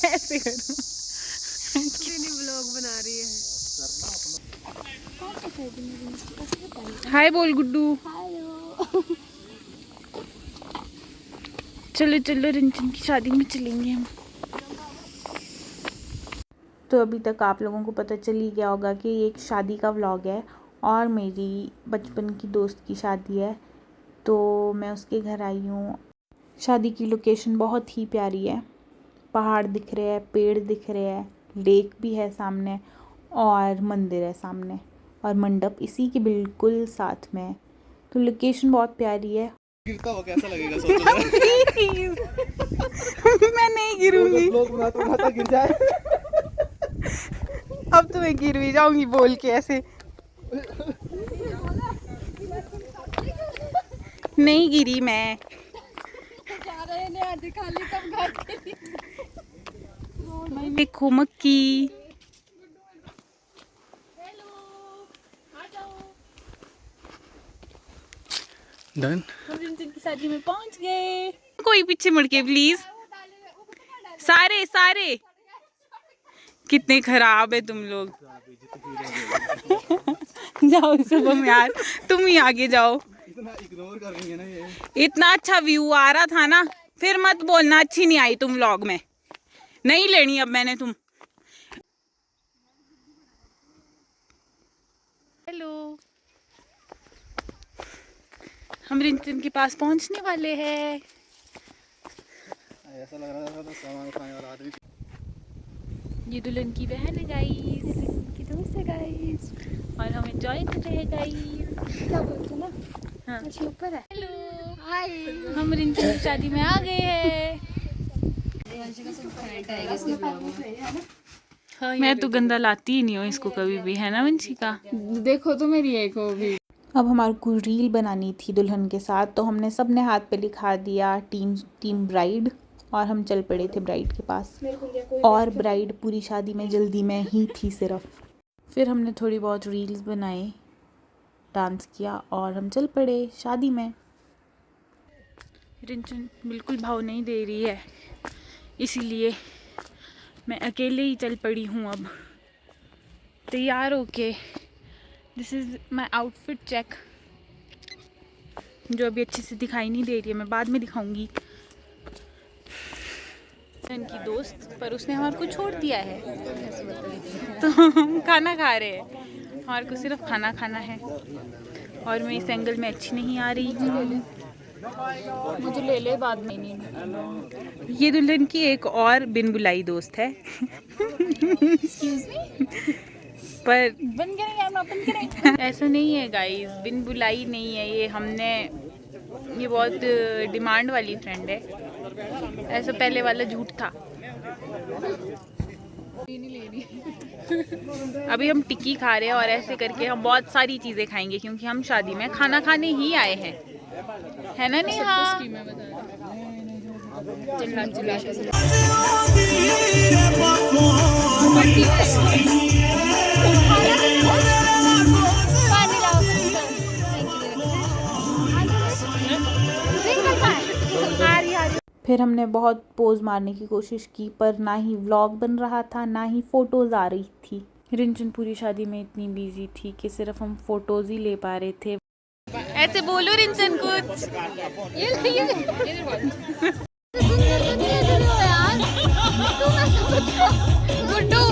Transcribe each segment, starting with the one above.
ऐसे करो। ब्लॉग बना रही है। हाय बोल गुड्डू। चलो चलो रिंचन की शादी में चलेंगे हम। तो अभी तक आप लोगों को पता चल ही गया होगा कि ये एक शादी का व्लॉग है और मेरी बचपन की दोस्त की शादी है। तो मैं उसके घर आई हूँ। शादी की लोकेशन बहुत ही प्यारी है। पहाड़ दिख रहे हैं, पेड़ दिख रहे हैं, लेक भी है सामने और मंदिर है सामने और मंडप इसी के बिल्कुल साथ में है। तो लोकेशन बहुत प्यारी है। गिरता हुआ कैसा लगेगा सोचो। मैं नहीं गिरूंगी। लोग बनाता गिर जाए। अब तो मैं गिर भी जाऊंगी बोल के ऐसे। नहीं गिरी मैं। देखो मक्की। डन। हम रिंचन की शादी में पहुंच गए। कोई पीछे मुड़ के प्लीज। सारे सारे कितने खराब है तुम लोग। जाओ शुभम यार, तुम ही आगे जाओ। इतना इग्नोर कर रही है ना ये। इतना अच्छा व्यू आ रहा था ना, फिर मत बोलना अच्छी नहीं आई तुम व्लॉग में। नहीं लेनी अब मैंने तुम। हेलो, हम रिंचन के पास पहुंचने वाले हैं। ऐसा लग रहा था तो सामान उठाने वाला आदमी। ये दुल्हन की बहन है गाइस, की दोस्त है गाइस और हम एंजॉय कर रहे हैं गाइस। क्या बोलते ना, हाँ ऊपर है। हेलो हाय, हम रिंचन की शादी में आ गए हैं। हाँ, मैं तो गंदा लाती ही नहीं हूँ इसको कभी भी, है ना वंशिका। देखो तो मेरी एक हो भी। अब हमारे को रील बनानी थी दुल्हन के साथ, तो हमने सबने हाथ पे लिखा दिया टीम ब्राइड और हम चल पड़े थे ब्राइड के पास। और ब्राइड पूरी शादी में जल्दी में ही थी सिर्फ। फिर हमने थोड़ी बहुत रील्स बनाए, डांस किया और हम चल पड़े शादी में। रिंचन बिल्कुल भाव नहीं दे रही है, इसीलिए मैं अकेले ही चल पड़ी हूँ। अब तैयार होके, this is my outfit check, जो अभी अच्छे से दिखाई नहीं दे रही है, मैं बाद में दिखाऊंगी। इनकी दोस्त, पर उसने हमारे को छोड़ दिया है तो हम खाना खा रहे हैं। हमारे को सिर्फ खाना खाना है और मैं इस एंगल में अच्छी नहीं आ रही हूँ। मुझे ले ले बाद में। नहीं ये दुल्हन की एक और बिन बुलाई दोस्त है। पर बंद करें कैमरा, बंद करें। ऐसा नहीं है गाइस, बिन बुलाई नहीं है ये। हमने, ये बहुत डिमांड वाली फ्रेंड है, ऐसा पहले वाला झूठ था। अभी हम टिक्की खा रहे हैं और ऐसे करके हम बहुत सारी चीज़ें खाएंगे क्योंकि हम शादी में खाना खाने ही आए हैं, है ना नेहा। फिर हमने बहुत पोज मारने की कोशिश की, पर ना ही व्लॉग बन रहा था ना ही फोटोज आ रही थी। रिंचन पूरी शादी में इतनी बिजी थी कि सिर्फ हम फोटोज ही ले पा रहे थे। ऐसे बोलो रिंचन कुछ। गुड्डू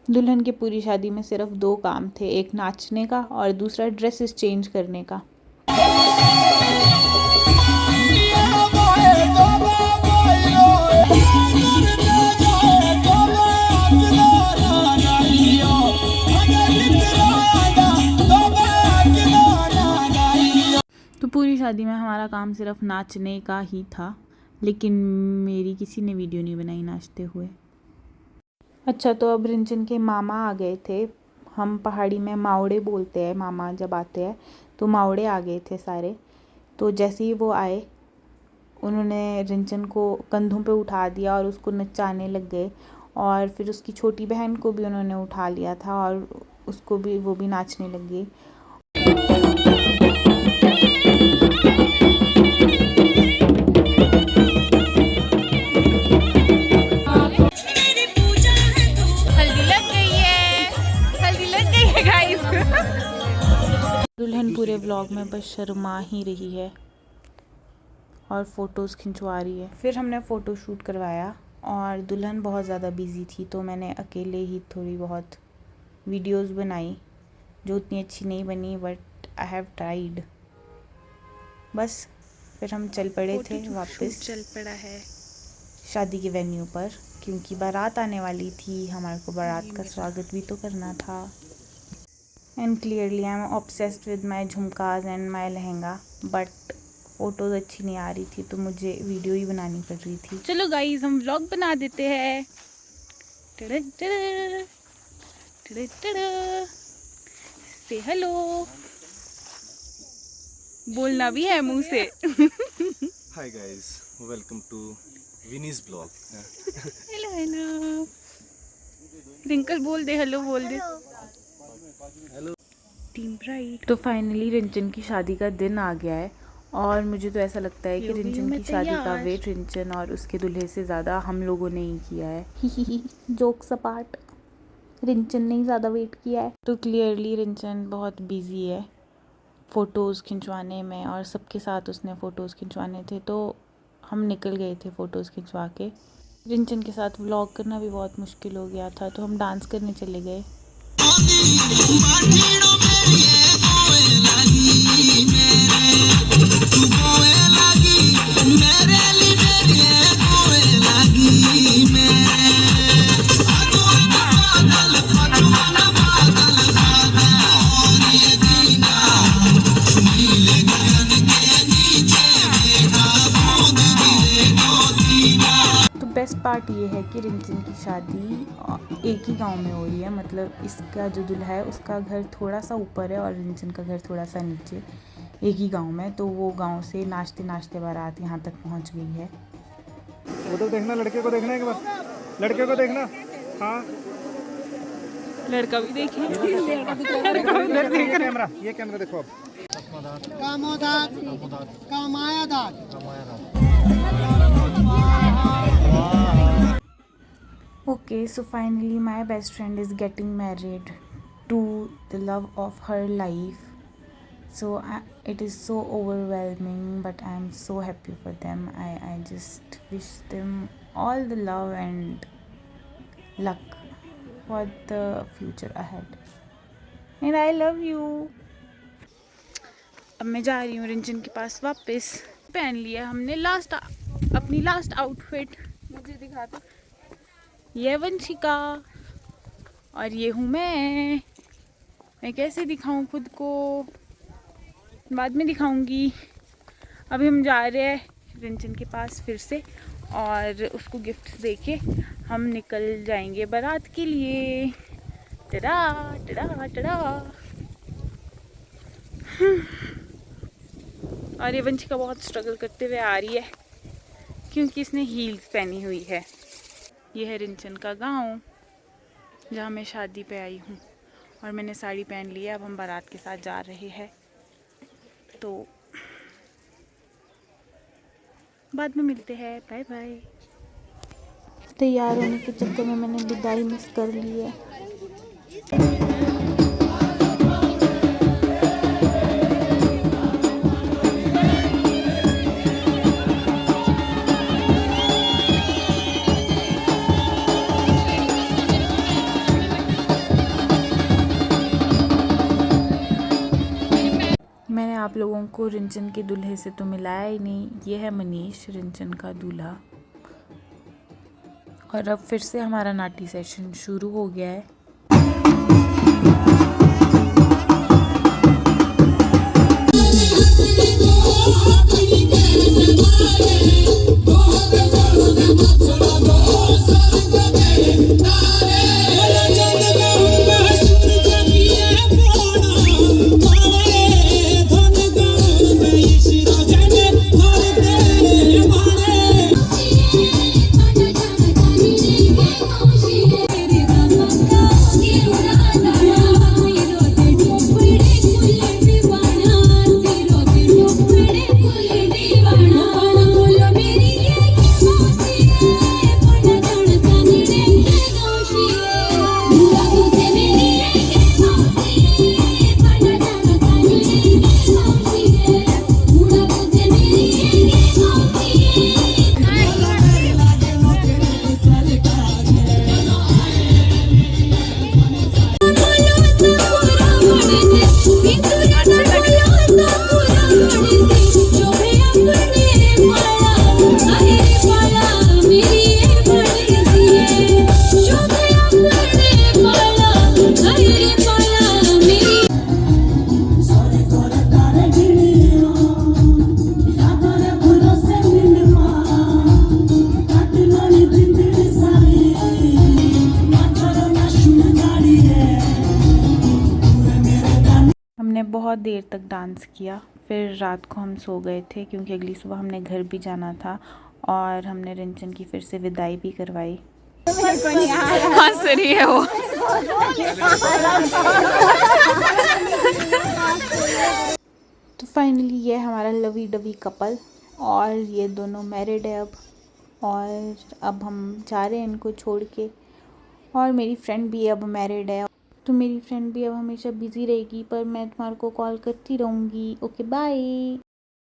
दुल्हन की पूरी शादी में सिर्फ 2 काम थे, एक नाचने का और दूसरा ड्रेसेस चेंज करने का। तो पूरी शादी में हमारा काम सिर्फ नाचने का ही था, लेकिन मेरी किसी ने वीडियो नहीं बनाई नाचते हुए। अच्छा, तो अब रिंचन के मामा आ गए थे। हम पहाड़ी में मावड़े बोलते हैं, मामा जब आते हैं तो मावड़े आ गए थे सारे। तो जैसे ही वो आए उन्होंने रिंचन को कंधों पे उठा दिया और उसको नचाने लग गए, और फिर उसकी छोटी बहन को भी उन्होंने उठा लिया था और उसको भी, वो भी नाचने लग गई। हल्दी लग गई है, हल्दी लग गई है गाइस। दुल्हन पूरे व्लॉग में बस शर्मा ही रही है और फ़ोटोज़ खिंचवा रही है। फिर हमने फ़ोटो शूट करवाया और दुल्हन बहुत ज़्यादा बिज़ी थी, तो मैंने अकेले ही थोड़ी बहुत वीडियोस बनाई जो उतनी अच्छी नहीं बनी, बट आई हैव ट्राइड। बस फिर हम चल पड़े थे वापस, चल पड़ा है शादी के वेन्यू पर, क्योंकि बारात आने वाली थी, हमारे को बारात का स्वागत भी तो करना था। And clearly I am obsessed with my jhumkas and my lehenga, but photos अच्छी नहीं आ रही थी तो मुझे वीडियो ही बनानी पड़ रही थी। चलो गाइस हम व्लॉग बना देते हैं। से हेलो बोलना भी है मुंह से। Hi guys, welcome to Vinny's vlog. Hello hello Rinkal बोल दे, हेलो बोल दे। Team bright. तो फाइनली रिंचन की शादी का दिन आ गया है और मुझे तो ऐसा लगता है कि रिंचन की शादी का वेट रिंचन और उसके दूल्हे से ज़्यादा हम लोगों ने ही किया है। जोक्स अपार्ट, रिंचन ने ही ज़्यादा वेट किया है। तो क्लियरली रिंचन बहुत बिजी है फ़ोटोज़ खिंचवाने में, और सबके साथ उसने फ़ोटोज़ खिंचवाने थे, तो हम निकल गए थे फ़ोटोज़ खिंचवा के। रिंचन के साथ व्लॉग करना भी बहुत मुश्किल हो गया था, तो हम डांस करने चले गए। बेस्ट पार्ट ये है कि रिंचन की शादी एक ही गांव में हो रही है, मतलब इसका जो दूल्हा है उसका घर थोड़ा सा ऊपर है और रिंचन का घर थोड़ा सा नीचे, एक ही गांव में। तो वो गांव से नाचते नाचते बारात यहाँ तक पहुँच गई है। वो तो देखना, लड़के को देखना एक बार, लड़के को देखना। हाँ लड़का भी देखे, कैमरा, ये कैमरा देखो अब। Okay, so finally my best friend is getting married to the love of her life. So it is so overwhelming, but I am so happy for them. I just wish them all the love and luck for the future ahead. And I love you. अब मैं जा रही हूँ रिंचन के पास वापस। पहन लिया हमने अपनी लास्ट आउटफिट। मुझे दिखा दो। ये वंशिका और ये हूँ मैं कैसे दिखाऊं खुद को, बाद में दिखाऊंगी। अभी हम जा रहे हैं रिंचन के पास फिर से, और उसको गिफ्ट्स देके हम निकल जाएंगे बारात के लिए। टड़ा टड़ा टड़ा। और ये वंशिका बहुत स्ट्रगल करते हुए आ रही है क्योंकि इसने हील्स पहनी हुई है। ये है रिंचन का गांव जहाँ मैं शादी पे आई हूँ, और मैंने साड़ी पहन ली है। अब हम बारात के साथ जा रहे हैं, तो बाद में मिलते हैं। Bye bye. तैयार होने के चक्कर में मैंने विदाई मिस कर ली है। मैंने आप लोगों को रिंचन के दूल्हे से तो मिलाया ही नहीं। ये है मनीष, रिंचन का दूल्हा। और अब फिर से हमारा नाटी सेशन शुरू हो गया है। She बहुत देर तक डांस किया, फिर रात को हम सो गए थे क्योंकि अगली सुबह हमने घर भी जाना था और हमने रिंचन की फिर से विदाई भी करवाई। हंस रही है वो। तो फाइनली ये हमारा लवी डवी कपल और ये दोनों मैरिड है अब, और अब हम जा रहे हैं इनको छोड़ के। और मेरी फ्रेंड भी अब मैरिड है, तो मेरी फ्रेंड भी अब हमेशा बिज़ी रहेगी, पर मैं तुम्हारे को कॉल करती रहूँगी। Okay bye.